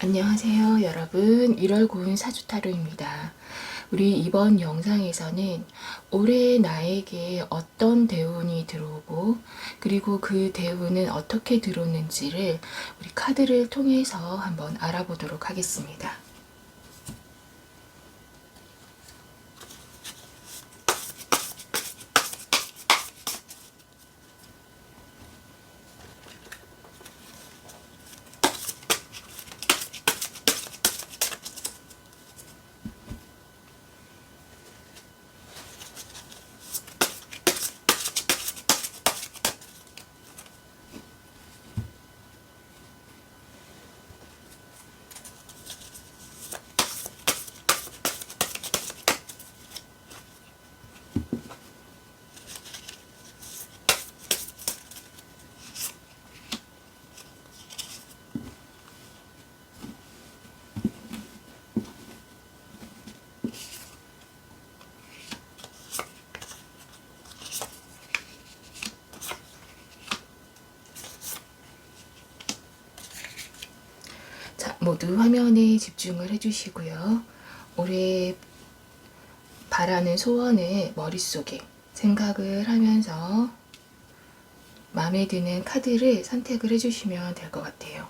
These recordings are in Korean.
안녕하세요 여러분, 1월 9일 사주타로입니다. 우리 이번 영상에서는 올해 나에게 어떤 대운이 들어오고 그리고 그 대운은 어떻게 들어오는지를 우리 카드를 통해서 한번 알아보도록 하겠습니다. 자, 모두 화면에 집중을 해주시고요. 올해 바라는 소원을 머릿속에 생각을 하면서 마음에 드는 카드를 선택을 해주시면 될 것 같아요.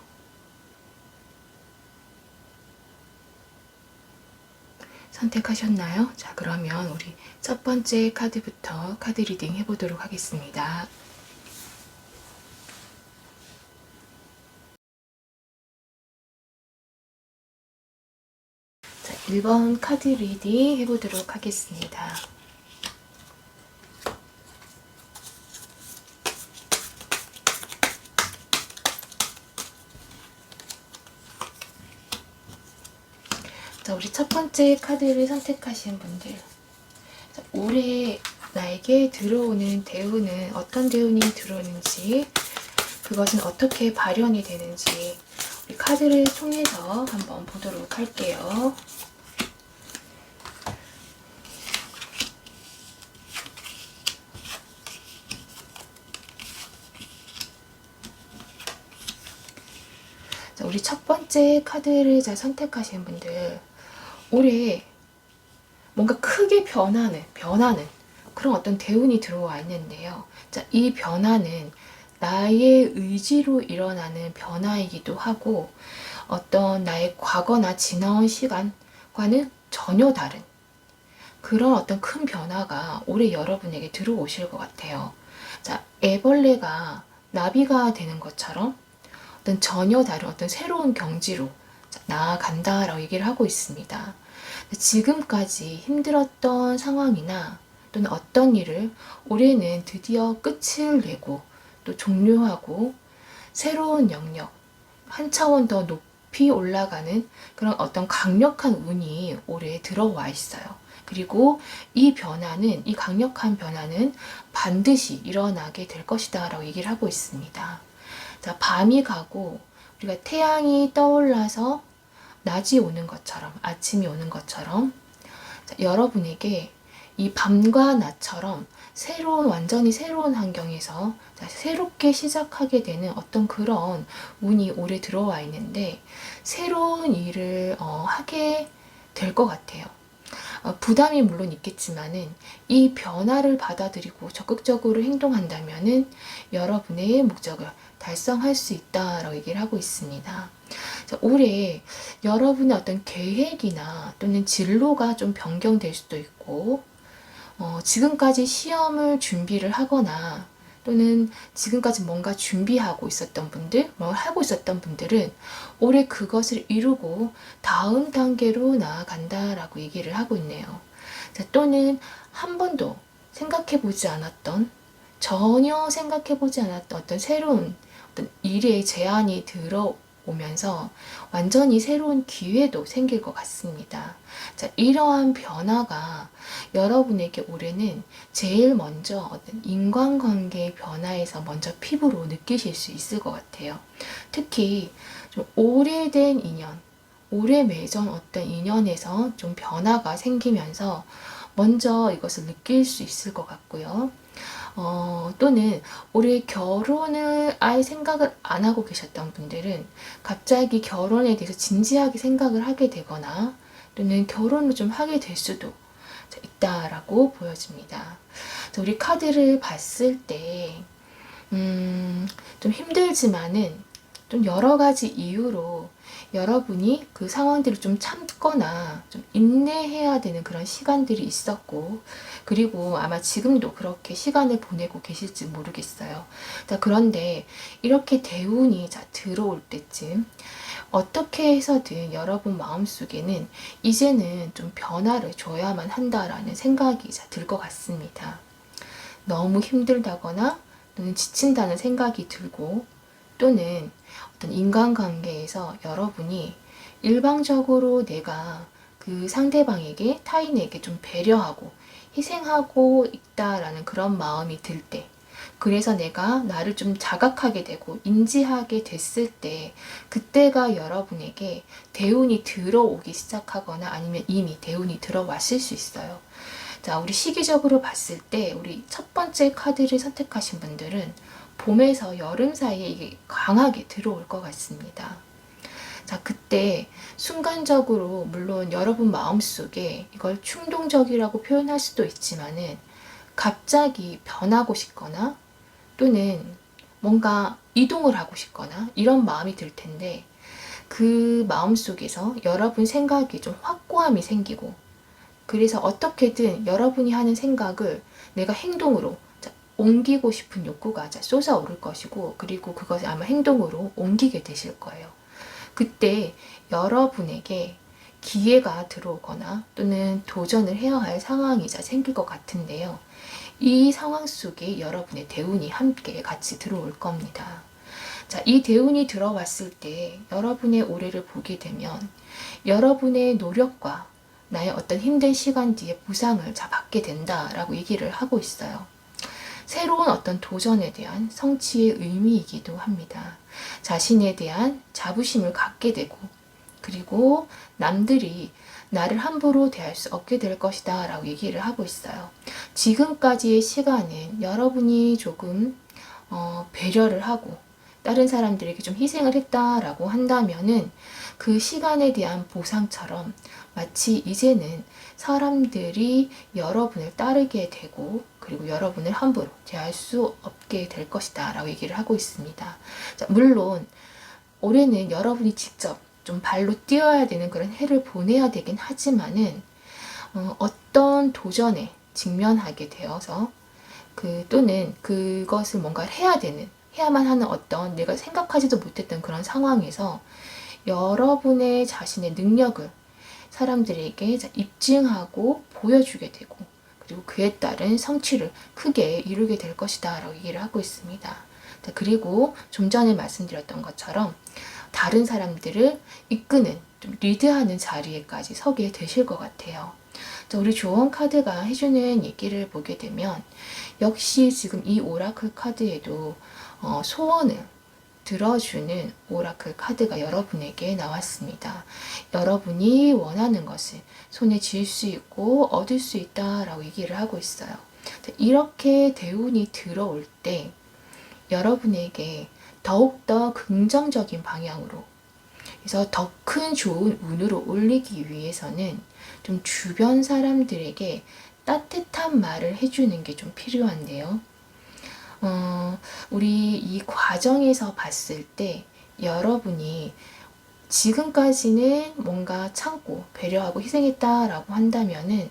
선택하셨나요? 자, 그러면 우리 첫 번째 카드부터 카드 리딩 해보도록 하겠습니다. 자, 1번 카드 리딩 해보도록 하겠습니다. 자, 우리 첫 번째 카드를 선택하신 분들, 자, 올해 나에게 들어오는 대운은 어떤 대운이 들어오는지, 그것은 어떻게 발현이 되는지 우리 카드를 통해서 한번 보도록 할게요. 자, 우리 첫 번째 카드를 선택하신 분들, 올해 뭔가 크게 변하는 그런 어떤 대운이 들어와 있는데요. 자, 이 변화는 나의 의지로 일어나는 변화이기도 하고 어떤 나의 과거나 지나온 시간과는 전혀 다른 그런 어떤 큰 변화가 올해 여러분에게 들어오실 것 같아요. 자, 애벌레가 나비가 되는 것처럼 어떤 전혀 다른 어떤 새로운 경지로 나아간다라고 얘기를 하고 있습니다. 지금까지 힘들었던 상황이나 또는 어떤 일을 올해는 드디어 끝을 내고 또 종료하고 새로운 영역, 한 차원 더 높이 올라가는 그런 어떤 강력한 운이 올해 들어와 있어요. 그리고 이 변화는, 이 강력한 변화는 반드시 일어나게 될 것이다 라고 얘기를 하고 있습니다. 자, 밤이 가고 우리가 태양이 떠올라서 낮이 오는 것처럼, 아침이 오는 것처럼, 자, 여러분에게 이 밤과 낮처럼 완전히 새로운 환경에서 새롭게 시작하게 되는 어떤 그런 운이 올해 들어와 있는데, 새로운 일을 하게 될 것 같아요. 부담이 물론 있겠지만은 이 변화를 받아들이고 적극적으로 행동한다면은 여러분의 목적을 달성할 수 있다라고 얘기를 하고 있습니다. 자, 올해 여러분의 어떤 계획이나 또는 진로가 좀 변경될 수도 있고, 지금까지 시험을 준비를 하거나 또는 지금까지 뭔가 준비하고 있었던 분들, 뭘 하고 있었던 분들은 올해 그것을 이루고 다음 단계로 나아간다라고 얘기를 하고 있네요. 자, 또는 한 번도 생각해보지 않았던, 전혀 생각해보지 않았던 어떤 새로운 어떤 일의 제안이 들어오면서 완전히 새로운 기회도 생길 것 같습니다. 자, 이러한 변화가 여러분에게 올해는 제일 먼저 어떤 인간관계의 변화에서 먼저 피부로 느끼실 수 있을 것 같아요. 특히 좀 오래된 인연, 오래 맺은 어떤 인연에서 좀 변화가 생기면서 먼저 이것을 느낄 수 있을 것 같고요. 또는 올해 결혼을 아예 생각을 안 하고 계셨던 분들은 갑자기 결혼에 대해서 진지하게 생각을 하게 되거나 또는 결혼을 좀 하게 될 수도 있다라고 보여집니다. 우리 카드를 봤을 때 좀 힘들지만은 좀 여러 가지 이유로 여러분이 그 상황들을 좀 참거나 좀 인내해야 되는 그런 시간들이 있었고, 그리고 아마 지금도 그렇게 시간을 보내고 계실지 모르겠어요. 자, 그런데 이렇게 대운이 들어올 때쯤 어떻게 해서든 여러분 마음속에는 이제는 좀 변화를 줘야만 한다라는 생각이 들 것 같습니다. 너무 힘들다거나 또는 지친다는 생각이 들고, 또는 어떤 인간관계에서 여러분이 일방적으로 내가 그 상대방에게, 타인에게 좀 배려하고 희생하고 있다라는 그런 마음이 들 때, 그래서 내가 나를 좀 자각하게 되고 인지하게 됐을 때, 그때가 여러분에게 대운이 들어오기 시작하거나 아니면 이미 대운이 들어왔을 수 있어요. 자, 우리 시기적으로 봤을 때 우리 첫 번째 카드를 선택하신 분들은 봄에서 여름 사이에 이게 강하게 들어올 것 같습니다. 자, 그때 순간적으로 물론 여러분 마음속에 이걸 충동적이라고 표현할 수도 있지만은 갑자기 변하고 싶거나 또는 뭔가 이동을 하고 싶거나 이런 마음이 들 텐데, 그 마음속에서 여러분 생각이 좀 확고함이 생기고, 그래서 어떻게든 여러분이 하는 생각을 내가 행동으로 옮기고 싶은 욕구가 솟아오를 것이고, 그리고 그것을 아마 행동으로 옮기게 되실 거예요. 그때 여러분에게 기회가 들어오거나 또는 도전을 해야 할 상황이 생길 것 같은데요. 이 상황 속에 여러분의 대운이 함께 같이 들어올 겁니다. 자, 이 대운이 들어왔을 때 여러분의 올해를 보게 되면 여러분의 노력과 나의 어떤 힘든 시간 뒤에 보상을 받게 된다라고 얘기를 하고 있어요. 새로운 어떤 도전에 대한 성취의 의미이기도 합니다. 자신에 대한 자부심을 갖게 되고, 그리고 남들이 나를 함부로 대할 수 없게 될 것이다 라고 얘기를 하고 있어요. 지금까지의 시간은 여러분이 조금 배려를 하고 다른 사람들에게 좀 희생을 했다라고 한다면은 그 시간에 대한 보상처럼 마치 이제는 사람들이 여러분을 따르게 되고, 그리고 여러분을 함부로 대할 수 없게 될 것이다 라고 얘기를 하고 있습니다. 자, 물론 올해는 여러분이 직접 좀 발로 뛰어야 되는 그런 해를 보내야 되긴 하지만은 어떤 도전에 직면하게 되어서 또는 그것을 뭔가 해야만 하는 어떤 내가 생각하지도 못했던 그런 상황에서 여러분의 자신의 능력을 사람들에게 입증하고 보여주게 되고, 그리고 그에 따른 성취를 크게 이루게 될 것이다 라고 얘기를 하고 있습니다. 그리고 좀 전에 말씀드렸던 것처럼 다른 사람들을 이끄는, 좀 리드하는 자리에까지 서게 되실 것 같아요. 우리 조언 카드가 해주는 얘기를 보게 되면 역시 지금 이 오라클 카드에도 소원을 들어주는 오라클 카드가 여러분에게 나왔습니다. 여러분이 원하는 것을 손에 쥘 수 있고 얻을 수 있다라고 얘기를 하고 있어요. 이렇게 대운이 들어올 때 여러분에게 더욱더 긍정적인 방향으로, 그래서 더 큰 좋은 운으로 올리기 위해서는 좀 주변 사람들에게 따뜻한 말을 해주는 게 좀 필요한데요. 우리 이 과정에서 봤을 때 여러분이 지금까지는 뭔가 참고 배려하고 희생했다라고 한다면은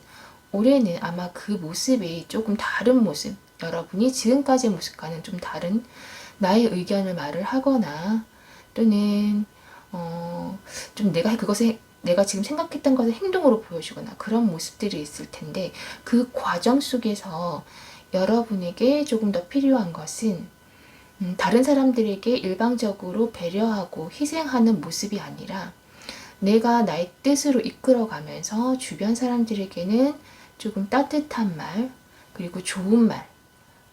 올해는 아마 그 모습이 조금 다른 모습, 여러분이 지금까지의 모습과는 좀 다른 나의 의견을 말을 하거나 또는 좀 내가 지금 생각했던 것을 행동으로 보여주거나 그런 모습들이 있을 텐데, 그 과정 속에서 여러분에게 조금 더 필요한 것은 다른 사람들에게 일방적으로 배려하고 희생하는 모습이 아니라 내가 나의 뜻으로 이끌어가면서 주변 사람들에게는 조금 따뜻한 말, 그리고 좋은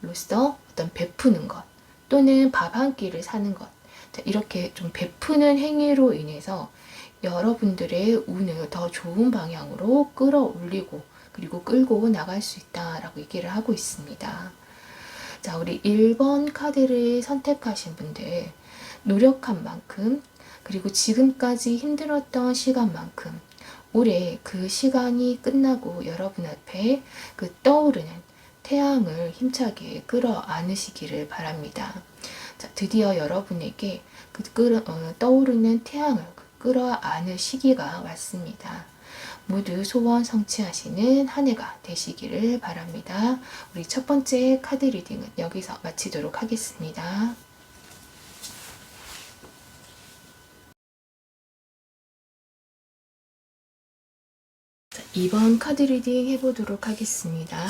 말로서 어떤 베푸는 것, 또는 밥 한 끼를 사는 것, 이렇게 좀 베푸는 행위로 인해서 여러분들의 운을 더 좋은 방향으로 끌어올리고 그리고 끌고 나갈 수 있다라고 얘기를 하고 있습니다. 자, 우리 1번 카드를 선택하신 분들, 노력한 만큼, 그리고 지금까지 힘들었던 시간만큼, 올해 그 시간이 끝나고 여러분 앞에 그 떠오르는 태양을 힘차게 끌어안으시기를 바랍니다. 자, 드디어 여러분에게 떠오르는 태양을 끌어안을 시기가 왔습니다. 모두 소원 성취하시는 한 해가 되시기를 바랍니다. 우리 첫 번째 카드 리딩은 여기서 마치도록 하겠습니다. 자, 2번 카드 리딩 해보도록 하겠습니다.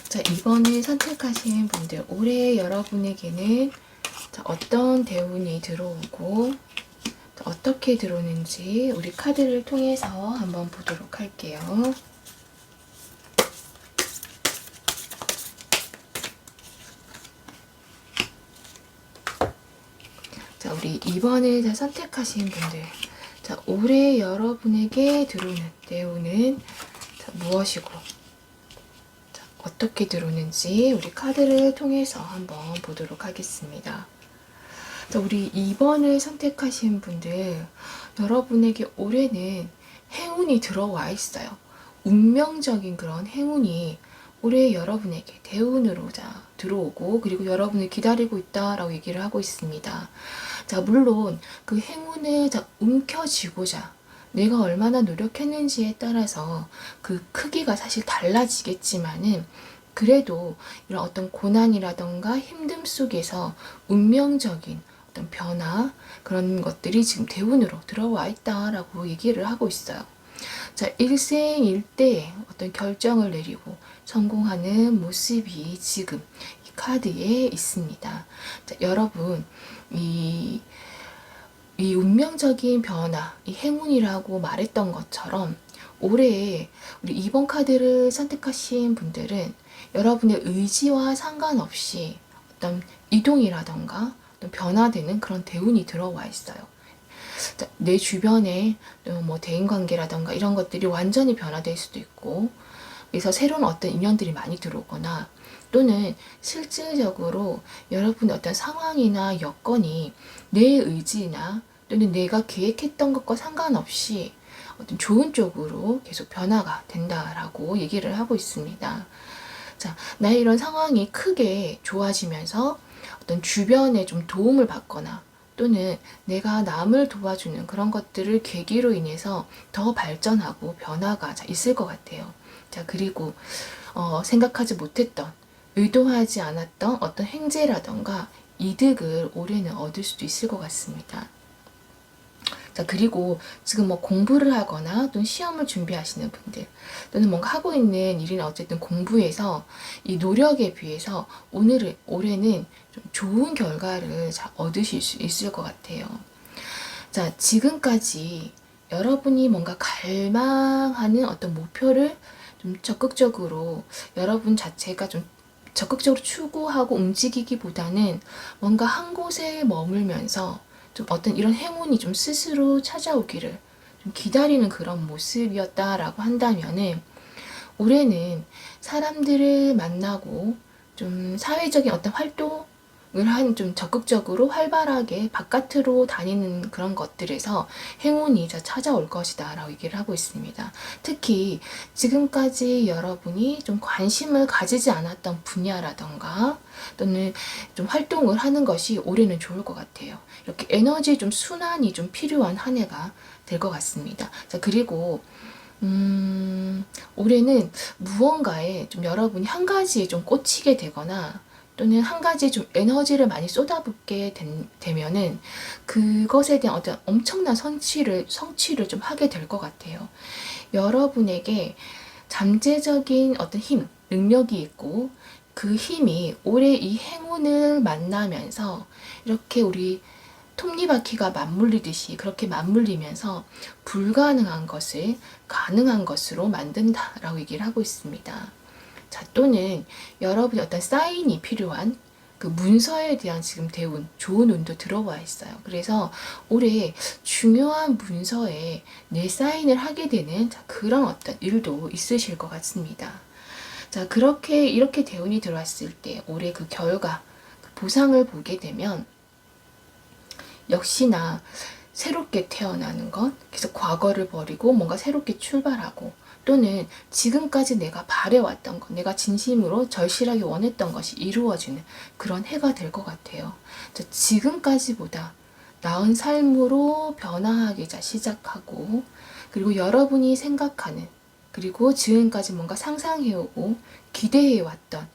자, 2번을 선택하신 분들, 올해 여러분에게는 어떤 대운이 들어오고 어떻게 들어오는지 우리 카드를 통해서 한번 보도록 할게요. 자, 우리 2번을 선택하신 분들, 자, 올해 여러분에게 들어오는 대운은 무엇이고 어떻게 들어오는지 우리 카드를 통해서 한번 보도록 하겠습니다. 자, 우리 2번을 선택하신 분들, 여러분에게 올해는 행운이 들어와 있어요. 운명적인 그런 행운이 올해 여러분에게 대운으로 들어오고, 그리고 여러분을 기다리고 있다라고 얘기를 하고 있습니다. 자, 물론 그 행운을 움켜쥐고자 내가 얼마나 노력했는지에 따라서 그 크기가 사실 달라지겠지만은, 그래도 이런 어떤 고난이라던가 힘듦 속에서 운명적인 어떤 변화, 그런 것들이 지금 대운으로 들어와 있다라고 얘기를 하고 있어요. 자, 일생일대의 어떤 결정을 내리고 성공하는 모습이 지금 이 카드에 있습니다. 자, 여러분, 이 운명적인 변화, 이 행운이라고 말했던 것처럼 올해 우리 2번 카드를 선택하신 분들은 여러분의 의지와 상관없이 어떤 이동이라던가 어떤 변화되는 그런 대운이 들어와 있어요. 내 주변에 뭐 대인관계라던가 이런 것들이 완전히 변화될 수도 있고, 그래서 새로운 어떤 인연들이 많이 들어오거나, 또는 실질적으로 여러분의 어떤 상황이나 여건이 내 의지나 또는 내가 계획했던 것과 상관없이 어떤 좋은 쪽으로 계속 변화가 된다라고 얘기를 하고 있습니다. 자, 나의 이런 상황이 크게 좋아지면서 어떤 주변에 좀 도움을 받거나, 또는 내가 남을 도와주는 그런 것들을 계기로 인해서 더 발전하고 변화가 있을 것 같아요. 자, 그리고 생각하지 못했던, 의도하지 않았던 어떤 행재라던가 이득을 올해는 얻을 수도 있을 것 같습니다. 자, 그리고 지금 뭐 공부를 하거나 또는 시험을 준비하시는 분들, 또는 뭔가 하고 있는 일이나 어쨌든 공부에서 이 노력에 비해서 올해는 좀 좋은 결과를 얻으실 수 있을 것 같아요. 자, 지금까지 여러분이 뭔가 갈망하는 어떤 목표를 좀 적극적으로 여러분 자체가 좀 적극적으로 추구하고 움직이기보다는 뭔가 한 곳에 머물면서 좀 어떤 이런 행운이 좀 스스로 찾아오기를 좀 기다리는 그런 모습이었다라고 한다면은, 올해는 사람들을 만나고 좀 사회적인 어떤 활동을 좀 적극적으로 활발하게 바깥으로 다니는 그런 것들에서 행운이 찾아올 것이다 라고 얘기를 하고 있습니다. 특히 지금까지 여러분이 좀 관심을 가지지 않았던 분야라던가 또는 좀 활동을 하는 것이 올해는 좋을 것 같아요. 이렇게 에너지 좀 순환이 좀 필요한 한 해가 될 것 같습니다. 자, 그리고 올해는 무언가에 좀 여러분이 한 가지에 좀 꽂히게 되거나, 또는 한 가지에 좀 에너지를 많이 쏟아붓게 되면은 그것에 대한 어떤 엄청난 성취를 좀 하게 될 것 같아요. 여러분에게 잠재적인 어떤 힘, 능력이 있고, 그 힘이 올해 이 행운을 만나면서 이렇게 우리 톱니바퀴가 맞물리듯이 그렇게 맞물리면서 불가능한 것을 가능한 것으로 만든다라고 얘기를 하고 있습니다. 자, 또는 여러분이 어떤 사인이 필요한, 그 문서에 대한 지금 대운, 좋은 운도 들어와 있어요. 그래서 올해 중요한 문서에 내 사인을 하게 되는 그런 어떤 일도 있으실 것 같습니다. 자, 이렇게 대운이 들어왔을 때 올해 그 결과, 그 보상을 보게 되면 역시나 새롭게 태어나는 것, 그래서 과거를 버리고 뭔가 새롭게 출발하고 또는 지금까지 내가 바래왔던 것, 내가 진심으로 절실하게 원했던 것이 이루어지는 그런 해가 될 것 같아요. 지금까지보다 나은 삶으로 변화하기 시작하고, 그리고 여러분이 생각하는, 그리고 지금까지 뭔가 상상해오고 기대해왔던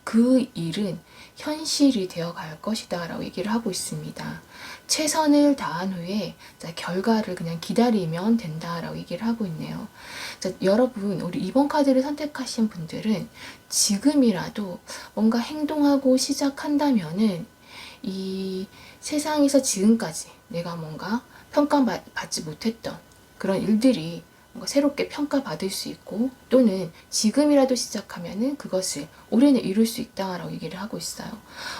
그 일은 현실이 되어 갈 것이다 라고 얘기를 하고 있습니다. 최선을 다한 후에 결과를 그냥 기다리면 된다라고 얘기를 하고 있네요. 자, 여러분, 우리 2번 카드를 선택하신 분들은 지금이라도 뭔가 행동하고 시작한다면은 이 세상에서 지금까지 내가 뭔가 평가받지 못했던 그런 일들이 뭔가 새롭게 평가받을 수 있고, 또는 지금이라도 시작하면은 그것을 올해는 이룰 수 있다라고 얘기를 하고 있어요.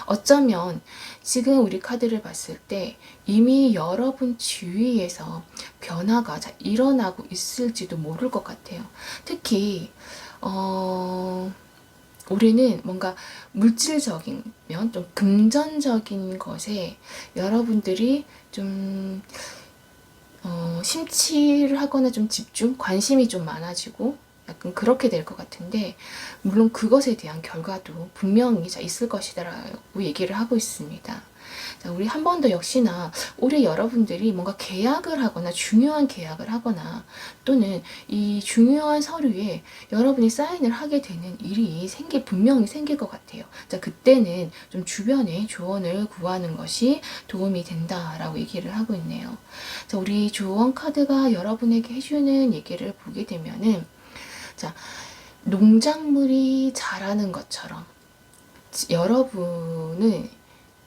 어쩌면 지금 우리 카드를 봤을 때 이미 여러분 주위에서 변화가 일어나고 있을지도 모를 것 같아요. 특히 올해는 뭔가 물질적인 면, 좀 금전적인 것에 여러분들이 좀 심취를 하거나 좀 관심이 좀 많아지고 약간 그렇게 될 것 같은데, 물론 그것에 대한 결과도 분명히 있을 것이다라고 얘기를 하고 있습니다. 자, 우리 한 번 더 역시나 올해 여러분들이 뭔가 계약을 하거나 중요한 계약을 하거나 또는 이 중요한 서류에 여러분이 사인을 하게 되는 일이 분명히 생길 것 같아요. 자, 그때는 좀 주변에 조언을 구하는 것이 도움이 된다라고 얘기를 하고 있네요. 자, 우리 조언 카드가 여러분에게 해주는 얘기를 보게 되면은, 자, 농작물이 자라는 것처럼 여러분은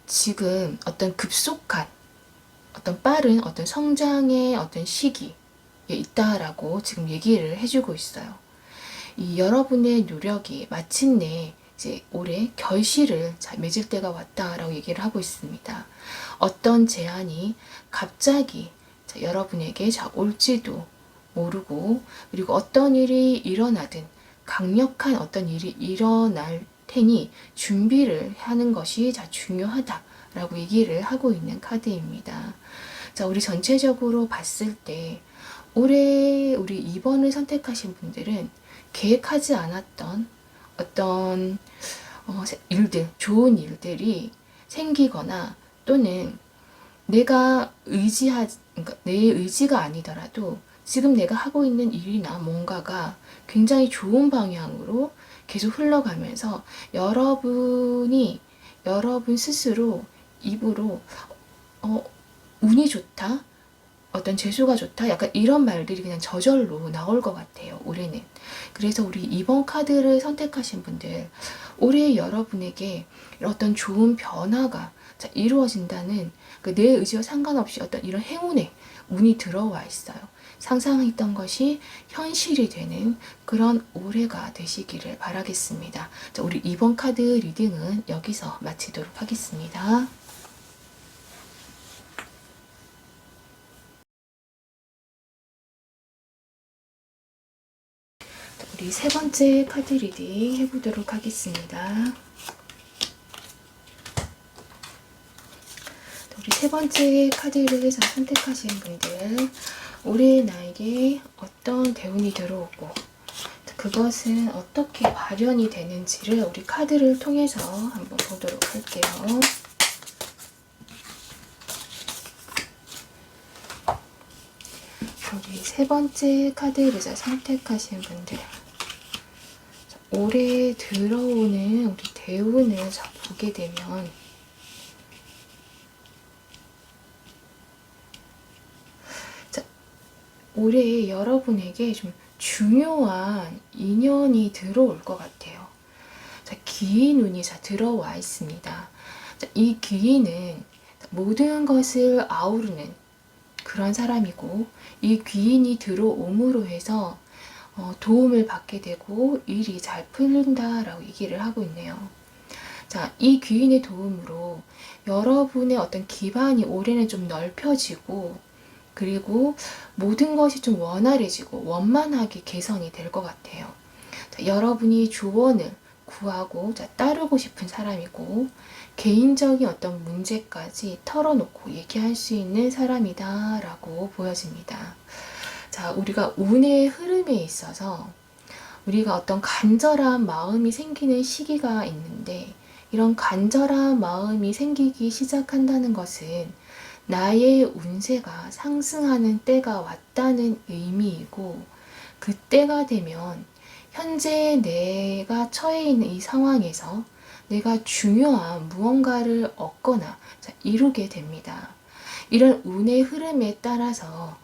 지금 어떤 급속한, 어떤 빠른 어떤 성장의 어떤 시기에 있다라고 지금 얘기를 해주고 있어요. 이 여러분의 노력이 마침내 이제 올해 결실을 맺을 때가 왔다라고 얘기를 하고 있습니다. 어떤 제안이 갑자기 여러분에게 올지도 모르고, 그리고 어떤 일이 일어나든 강력한 어떤 일이 일어날 테니 준비를 하는 것이 중요하다라고 얘기를 하고 있는 카드입니다. 자, 우리 전체적으로 봤을 때 올해 우리 2번을 선택하신 분들은 계획하지 않았던 어떤 일들, 좋은 일들이 생기거나, 또는 그러니까 내 의지가 아니더라도 지금 내가 하고 있는 일이나 뭔가가 굉장히 좋은 방향으로 계속 흘러가면서 여러분 스스로 입으로 운이 좋다, 어떤 재수가 좋다, 약간 이런 말들이 그냥 저절로 나올 것 같아요, 올해는. 그래서 우리 2번 카드를 선택하신 분들, 올해 여러분에게 어떤 좋은 변화가 이루어진다는 내 의지와 상관없이 어떤 이런 행운의 운이 들어와 있어요. 상상했던 것이 현실이 되는 그런 올해가 되시기를 바라겠습니다. 자, 우리 2번 카드 리딩은 여기서 마치도록 하겠습니다. 우리 세 번째 카드 리딩 해보도록 하겠습니다. 우리 세 번째 카드를 선택하신 분들, 올해 나에게 어떤 대운이 들어오고 그것은 어떻게 발현이 되는지를 우리 카드를 통해서 한번 보도록 할게요. 우리 세 번째 카드를 선택하신 분들, 올해 들어오는 우리 대운을 보게 되면, 올해 여러분에게 좀 중요한 인연이 들어올 것 같아요. 자, 기인운이 들어와 있습니다. 자, 이 기인은 모든 것을 아우르는 그런 사람이고, 이 귀인이 들어옴으로 해서 도움을 받게 되고 일이 잘 풀린다라고 얘기를 하고 있네요. 자, 이 귀인의 도움으로 여러분의 어떤 기반이 올해는 좀 넓혀지고, 그리고 모든 것이 좀 원활해지고 원만하게 개선이 될 것 같아요. 자, 여러분이 조언을 구하고 따르고 싶은 사람이고, 개인적인 어떤 문제까지 털어놓고 얘기할 수 있는 사람이다 라고 보여집니다. 자, 우리가 운의 흐름에 있어서 우리가 어떤 간절한 마음이 생기는 시기가 있는데, 이런 간절한 마음이 생기기 시작한다는 것은 나의 운세가 상승하는 때가 왔다는 의미이고, 그 때가 되면 현재 내가 처해 있는 이 상황에서 내가 중요한 무언가를 얻거나 이루게 됩니다. 이런 운의 흐름에 따라서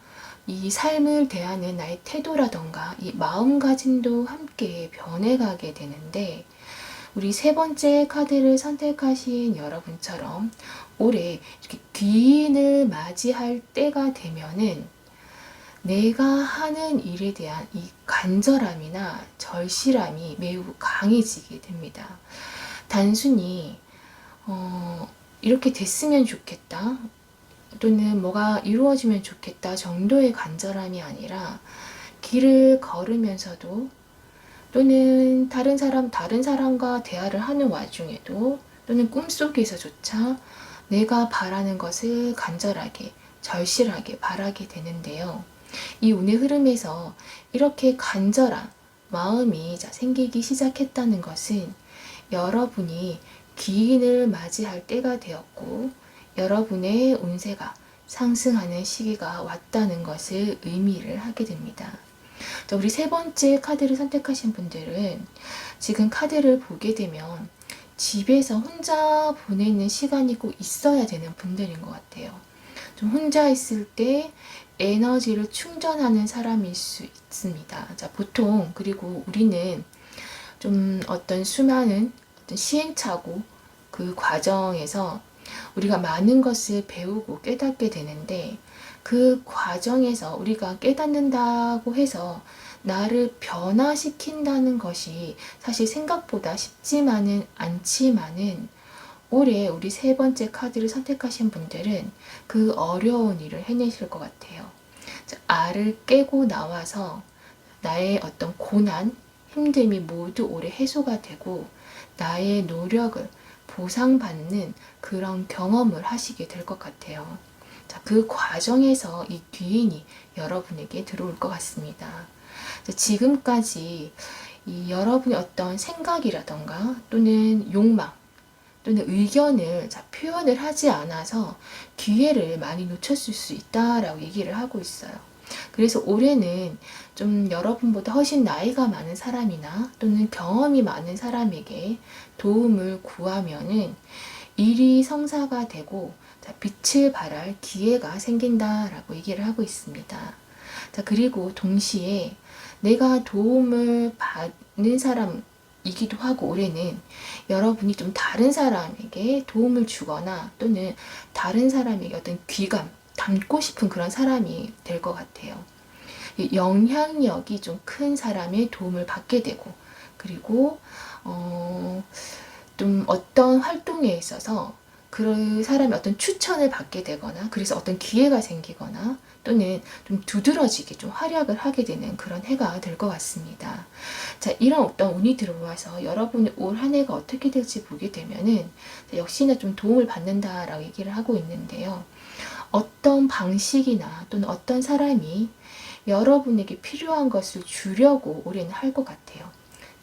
이 삶을 대하는 나의 태도라던가 이 마음가짐도 함께 변해가게 되는데, 우리 세 번째 카드를 선택하신 여러분처럼 올해 이렇게 귀인을 맞이할 때가 되면은 내가 하는 일에 대한 이 간절함이나 절실함이 매우 강해지게 됩니다. 단순히 이렇게 됐으면 좋겠다, 또는 뭐가 이루어지면 좋겠다 정도의 간절함이 아니라, 길을 걸으면서도, 또는 다른 사람과 대화를 하는 와중에도, 또는 꿈속에서조차 내가 바라는 것을 간절하게, 절실하게 바라게 되는데요. 이 운의 흐름에서 이렇게 간절한 마음이 생기기 시작했다는 것은 여러분이 귀인을 맞이할 때가 되었고, 여러분의 운세가 상승하는 시기가 왔다는 것을 의미를 하게 됩니다. 우리 세 번째 카드를 선택하신 분들은 지금 카드를 보게 되면 집에서 혼자 보내는 시간이 꼭 있어야 되는 분들인 것 같아요. 좀 혼자 있을 때 에너지를 충전하는 사람일 수 있습니다. 자, 보통 그리고 우리는 좀 어떤 수많은 어떤 시행착오, 그 과정에서 우리가 많은 것을 배우고 깨닫게 되는데, 그 과정에서 우리가 깨닫는다고 해서 나를 변화시킨다는 것이 사실 생각보다 쉽지만은 않지만은, 올해 우리 세 번째 카드를 선택하신 분들은 그 어려운 일을 해내실 것 같아요. 알을 깨고 나와서 나의 어떤 고난, 힘듦이 모두 올해 해소가 되고 나의 노력을 보상받는 그런 경험을 하시게 될 것 같아요. 자, 그 과정에서 이 귀인이 여러분에게 들어올 것 같습니다. 지금까지 이 여러분의 어떤 생각이라던가 또는 욕망 또는 의견을 표현을 하지 않아서 기회를 많이 놓쳤을 수 있다라고 얘기를 하고 있어요. 그래서 올해는 좀 여러분보다 훨씬 나이가 많은 사람이나 또는 경험이 많은 사람에게 도움을 구하면은 일이 성사가 되고 빛을 발할 기회가 생긴다라고 얘기를 하고 있습니다. 자, 그리고 동시에 내가 도움을 받는 사람이기도 하고, 올해는 여러분이 좀 다른 사람에게 도움을 주거나 또는 다른 사람에게 어떤 귀감, 닮고 싶은 그런 사람이 될 것 같아요. 영향력이 좀 큰 사람의 도움을 받게 되고, 그리고 좀 어떤 활동에 있어서 그 사람의 어떤 추천을 받게 되거나, 그래서 어떤 기회가 생기거나, 또는 좀 두드러지게 좀 활약을 하게 되는 그런 해가 될 것 같습니다. 자, 이런 어떤 운이 들어와서 여러분의 올 한 해가 어떻게 될지 보게 되면은 역시나 좀 도움을 받는다라고 얘기를 하고 있는데요. 어떤 방식이나 또는 어떤 사람이 여러분에게 필요한 것을 주려고 올해는 할 것 같아요.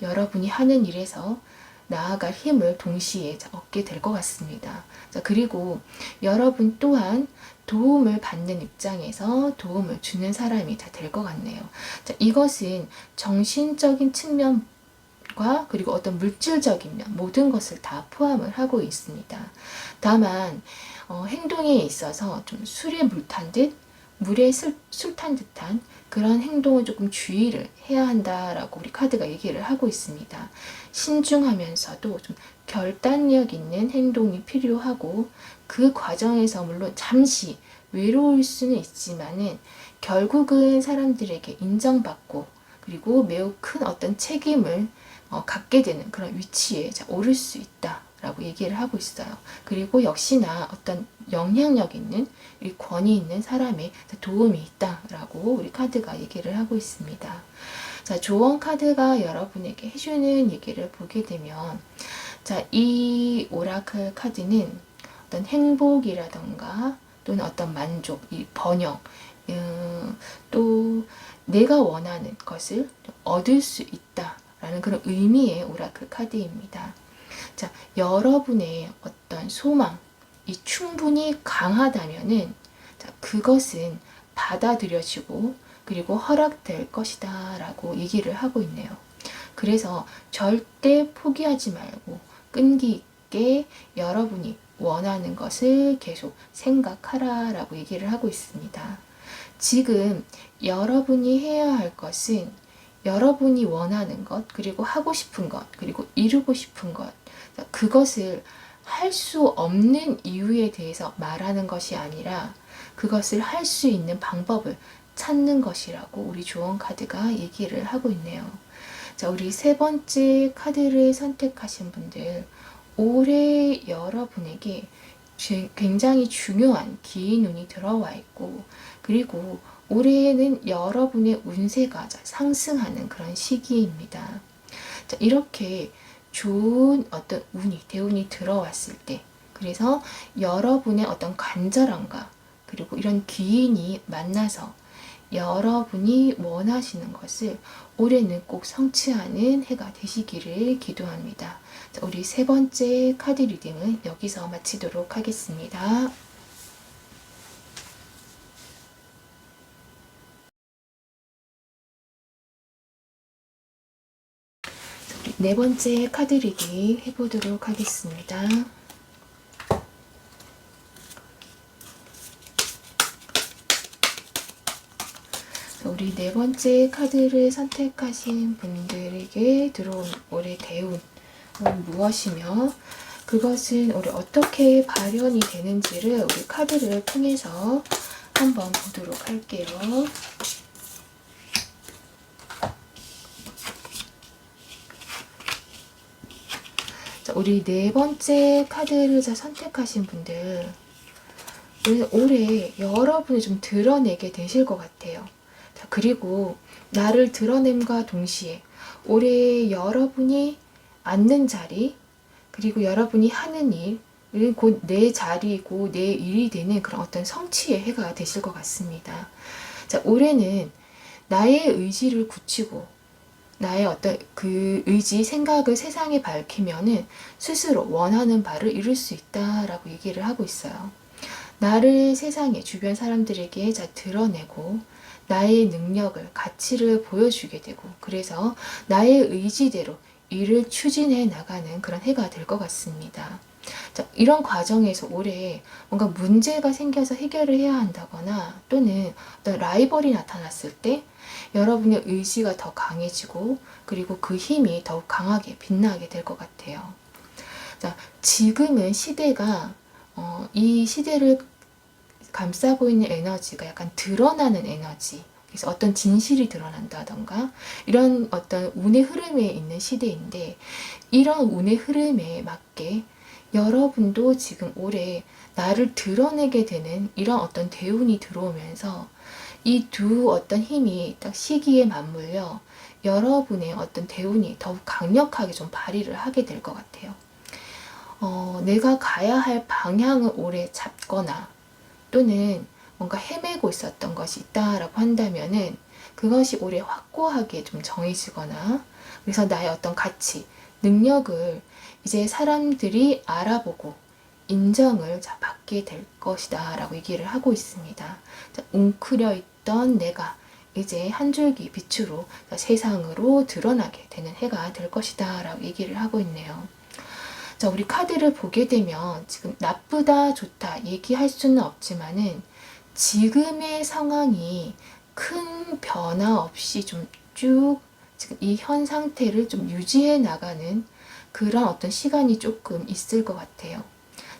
여러분이 하는 일에서 나아갈 힘을 동시에 얻게 될 것 같습니다. 자, 그리고 여러분 또한 도움을 받는 입장에서 도움을 주는 사람이 다 될 것 같네요. 자, 이것은 정신적인 측면과 그리고 어떤 물질적인 면, 모든 것을 다 포함을 하고 있습니다. 다만 행동에 있어서 좀 술에 물 탄 듯, 물에 술 탄 듯한 그런 행동을 조금 주의를 해야 한다라고 우리 카드가 얘기를 하고 있습니다. 신중하면서도 좀 결단력 있는 행동이 필요하고, 그 과정에서 물론 잠시 외로울 수는 있지만은 결국은 사람들에게 인정받고, 그리고 매우 큰 어떤 책임을 갖게 되는 그런 위치에 오를 수 있다 라고 얘기를 하고 있어요. 그리고 역시나 어떤 영향력 있는, 권위 있는 사람의 도움이 있다라고 우리 카드가 얘기를 하고 있습니다. 자, 조언 카드가 여러분에게 해주는 얘기를 보게 되면, 자, 이 오라클 카드는 어떤 행복이라던가 또는 어떤 만족, 이 번영, 또 내가 원하는 것을 얻을 수 있다라는 그런 의미의 오라클 카드입니다. 자, 여러분의 어떤 소망이 충분히 강하다면은, 자, 그것은 받아들여지고 그리고 허락될 것이다 라고 얘기를 하고 있네요. 그래서 절대 포기하지 말고 끈기 있게 여러분이 원하는 것을 계속 생각하라 라고 얘기를 하고 있습니다. 지금 여러분이 해야 할 것은 여러분이 원하는 것, 그리고 하고 싶은 것, 그리고 이루고 싶은 것, 그것을 할 수 없는 이유에 대해서 말하는 것이 아니라 그것을 할 수 있는 방법을 찾는 것이라고 우리 조언 카드가 얘기를 하고 있네요. 자, 우리 세 번째 카드를 선택하신 분들, 올해 여러분에게 굉장히 중요한 기인 운이 들어와 있고, 그리고 올해에는 여러분의 운세가 상승하는 그런 시기입니다. 자, 이렇게 좋은 어떤 운이, 대운이 들어왔을 때, 그래서 여러분의 어떤 간절함과 그리고 이런 기인이 만나서 여러분이 원하시는 것을 올해는 꼭 성취하는 해가 되시기를 기도합니다. 자, 우리 세 번째 카드 리딩은 여기서 마치도록 하겠습니다. 네 번째 카드 리딩 해보도록 하겠습니다. 우리 네 번째 카드를 선택하신 분들에게 들어온 올해 대운은 무엇이며 그것은 올해 어떻게 발현이 되는지를 우리 카드를 통해서 한번 보도록 할게요. 자, 우리 네 번째 카드를 선택하신 분들, 올해 여러분이 좀 드러내게 되실 것 같아요. 자, 그리고 나를 드러냄과 동시에 올해 여러분이 앉는 자리, 그리고 여러분이 하는 일, 곧 내 자리고 내 일이 되는 그런 어떤 성취의 해가 되실 것 같습니다. 자, 올해는 나의 의지를 굳히고 나의 어떤 그 의지, 생각을 세상에 밝히면은 스스로 원하는 바를 이룰 수 있다라고 얘기를 하고 있어요. 나를 세상에 주변 사람들에게 잘 드러내고 나의 능력을, 가치를 보여주게 되고 그래서 나의 의지대로 일을 추진해 나가는 그런 해가 될 것 같습니다. 자, 이런 과정에서 올해 뭔가 문제가 생겨서 해결을 해야 한다거나 또는 어떤 라이벌이 나타났을 때 여러분의 의지가 더 강해지고 그리고 그 힘이 더욱 강하게 빛나게 될 것 같아요. 자, 지금은 시대가 이 시대를 감싸고 있는 에너지가 약간 드러나는 에너지, 그래서 어떤 진실이 드러난다던가 이런 어떤 운의 흐름에 있는 시대인데 이런 운의 흐름에 맞게 여러분도 지금 올해 나를 드러내게 되는 이런 어떤 대운이 들어오면서 이 두 어떤 힘이 딱 시기에 맞물려 여러분의 어떤 대운이 더욱 강력하게 좀 발휘를 하게 될 것 같아요. 내가 가야 할 방향을 올해 잡거나 또는 뭔가 헤매고 있었던 것이 있다라고 한다면은 그것이 올해 확고하게 좀 정해지거나 그래서 나의 어떤 가치, 능력을 이제 사람들이 알아보고 인정을 받게 될 것이다 라고 얘기를 하고 있습니다. 웅크려 있던 내가 이제 한 줄기 빛으로 세상으로 드러나게 되는 해가 될 것이다 라고 얘기를 하고 있네요. 자, 우리 카드를 보게 되면 지금 나쁘다 좋다 얘기할 수는 없지만은 지금의 상황이 큰 변화 없이 좀 쭉 지금 이 현 상태를 좀 유지해 나가는 그런 어떤 시간이 조금 있을 것 같아요.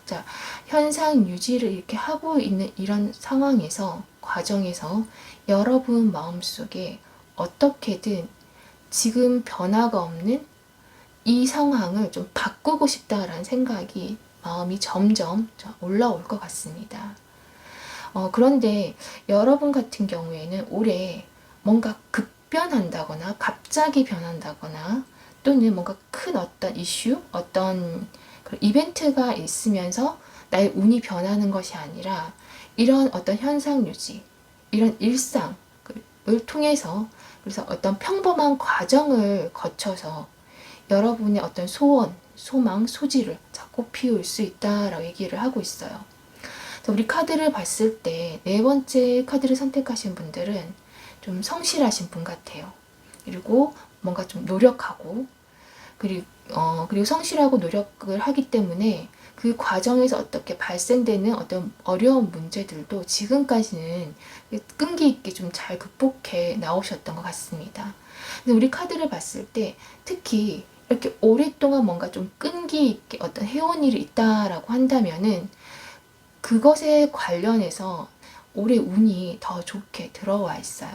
자, 현상 유지를 이렇게 하고 있는 이런 상황에서 과정에서 여러분 마음속에 어떻게든 지금 변화가 없는 이 상황을 좀 바꾸고 싶다라는 생각이 마음이 점점 올라올 것 같습니다. 그런데 여러분 같은 경우에는 올해 뭔가 급변한다거나 갑자기 변한다거나 또는 뭔가 큰 어떤 이슈, 어떤 이벤트가 있으면서 나의 운이 변하는 것이 아니라 이런 어떤 현상 유지, 이런 일상을 통해서 그래서 어떤 평범한 과정을 거쳐서 여러분의 어떤 소원, 소망, 소질을 꽃 피울 수 있다라고 얘기를 하고 있어요. 우리 카드를 봤을 때 네 번째 카드를 선택하신 분들은 좀 성실하신 분 같아요. 그리고 뭔가 좀 노력하고 그리고 성실하고 노력을 하기 때문에 그 과정에서 어떻게 발생되는 어떤 어려운 문제들도 지금까지는 끈기 있게 좀 잘 극복해 나오셨던 것 같습니다. 근데 우리 카드를 봤을 때 특히 이렇게 오랫동안 뭔가 좀 끈기 있게 어떤 해온 일이 있다라고 한다면은 그것에 관련해서 올해 운이 더 좋게 들어와 있어요.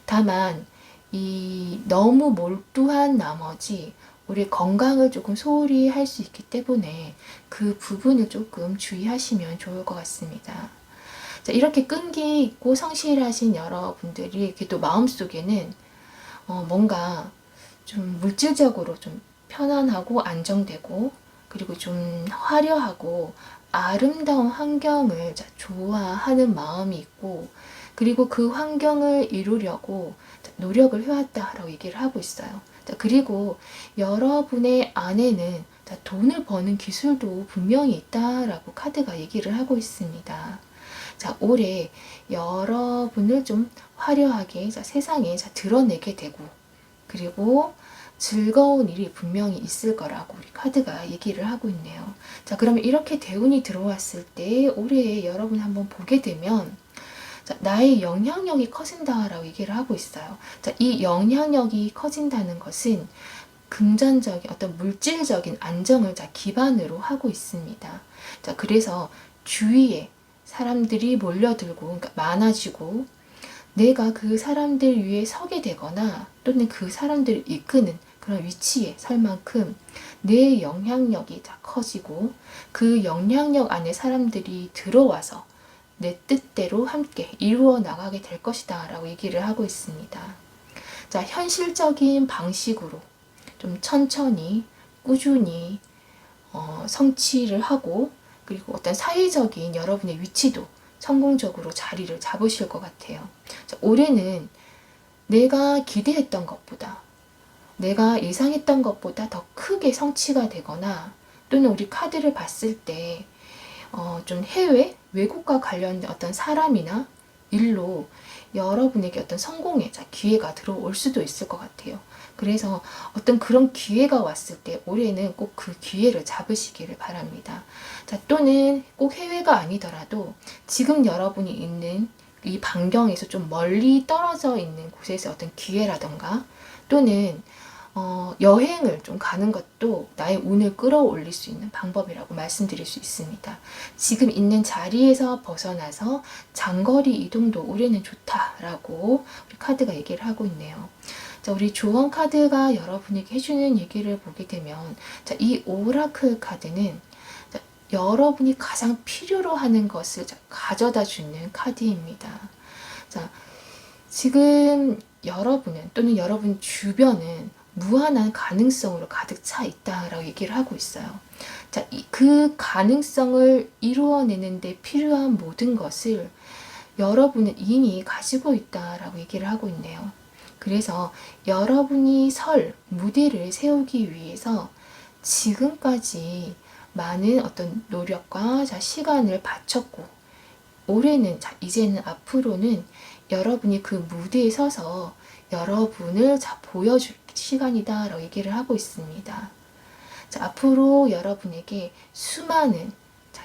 다만 이 너무 몰두한 나머지 우리 건강을 조금 소홀히 할 수 있기 때문에 그 부분을 조금 주의하시면 좋을 것 같습니다. 자, 이렇게 끈기 있고 성실하신 여러분들이 이렇게 또 마음속에는 뭔가 좀 물질적으로 좀 편안하고 안정되고 그리고 좀 화려하고 아름다운 환경을 좋아하는 마음이 있고 그리고 그 환경을 이루려고 노력을 해왔다라고 얘기를 하고 있어요. 그리고 여러분의 안에는 돈을 버는 기술도 분명히 있다라고 카드가 얘기를 하고 있습니다. 자, 올해 여러분을 좀 화려하게 세상에 드러내게 되고 그리고 즐거운 일이 분명히 있을 거라고 우리 카드가 얘기를 하고 있네요. 자, 그러면 이렇게 대운이 들어왔을 때 올해 여러분 한번 보게 되면 나의 영향력이 커진다라고 얘기를 하고 있어요. 자, 이 영향력이 커진다는 것은 금전적인 어떤 물질적인 안정을 기반으로 하고 있습니다. 자, 그래서 주위에 사람들이 몰려들고 그러니까 많아지고 내가 그 사람들 위에 서게 되거나 또는 그 사람들을 이끄는 그런 위치에 설 만큼 내 영향력이 커지고 그 영향력 안에 사람들이 들어와서 내 뜻대로 함께 이루어 나가게 될 것이다 라고 얘기를 하고 있습니다. 자, 현실적인 방식으로 좀 천천히 꾸준히 성취를 하고 그리고 어떤 사회적인 여러분의 위치도 성공적으로 자리를 잡으실 것 같아요. 자, 올해는 내가 기대했던 것보다 내가 예상했던 것보다 더 크게 성취가 되거나 또는 우리 카드를 봤을 때 좀 해외, 외국과 관련된 어떤 사람이나 일로 여러분에게 어떤 성공의 기회가 들어올 수도 있을 것 같아요. 그래서 어떤 그런 기회가 왔을 때 올해는 꼭 그 기회를 잡으시기를 바랍니다. 자, 또는 꼭 해외가 아니더라도 지금 여러분이 있는 이 반경에서 좀 멀리 떨어져 있는 곳에서 어떤 기회라던가 또는 여행을 좀 가는 것도 나의 운을 끌어올릴 수 있는 방법이라고 말씀드릴 수 있습니다. 지금 있는 자리에서 벗어나서 장거리 이동도 올해는 좋다라고 우리 카드가 얘기를 하고 있네요. 자, 우리 조언 카드가 여러분에게 해주는 얘기를 보게 되면 이 오라클 카드는 여러분이 가장 필요로 하는 것을 가져다 주는 카드입니다. 자, 지금 여러분은 또는 여러분 주변은 무한한 가능성으로 가득 차 있다라고 얘기를 하고 있어요. 자, 그 가능성을 이루어내는데 필요한 모든 것을 여러분은 이미 가지고 있다라고 얘기를 하고 있네요. 그래서 여러분이 설 무대를 세우기 위해서 지금까지 많은 어떤 노력과 시간을 바쳤고 올해는 이제는 앞으로는 여러분이 그 무대에 서서 여러분을 보여줄 시간이다라고 얘기를 하고 있습니다. 자, 앞으로 여러분에게 수많은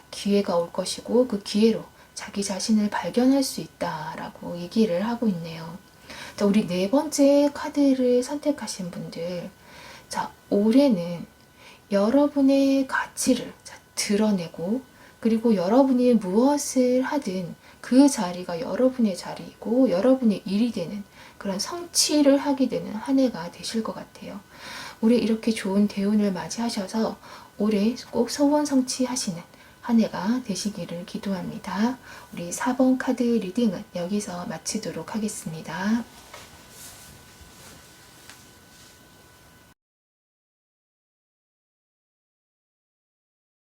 기회가 올 것이고 그 기회로 자기 자신을 발견할 수 있다라고 얘기를 하고 있네요. 자, 우리 네 번째 카드를 선택하신 분들, 자, 올해는 여러분의 가치를 드러내고 그리고 여러분이 무엇을 하든 그 자리가 여러분의 자리이고 여러분의 일이 되는 그런 성취를 하게 되는 한 해가 되실 것 같아요. 올해 이렇게 좋은 대운을 맞이하셔서 올해 꼭 소원 성취하시는 한 해가 되시기를 기도합니다. 우리 4번 카드 리딩은 여기서 마치도록 하겠습니다.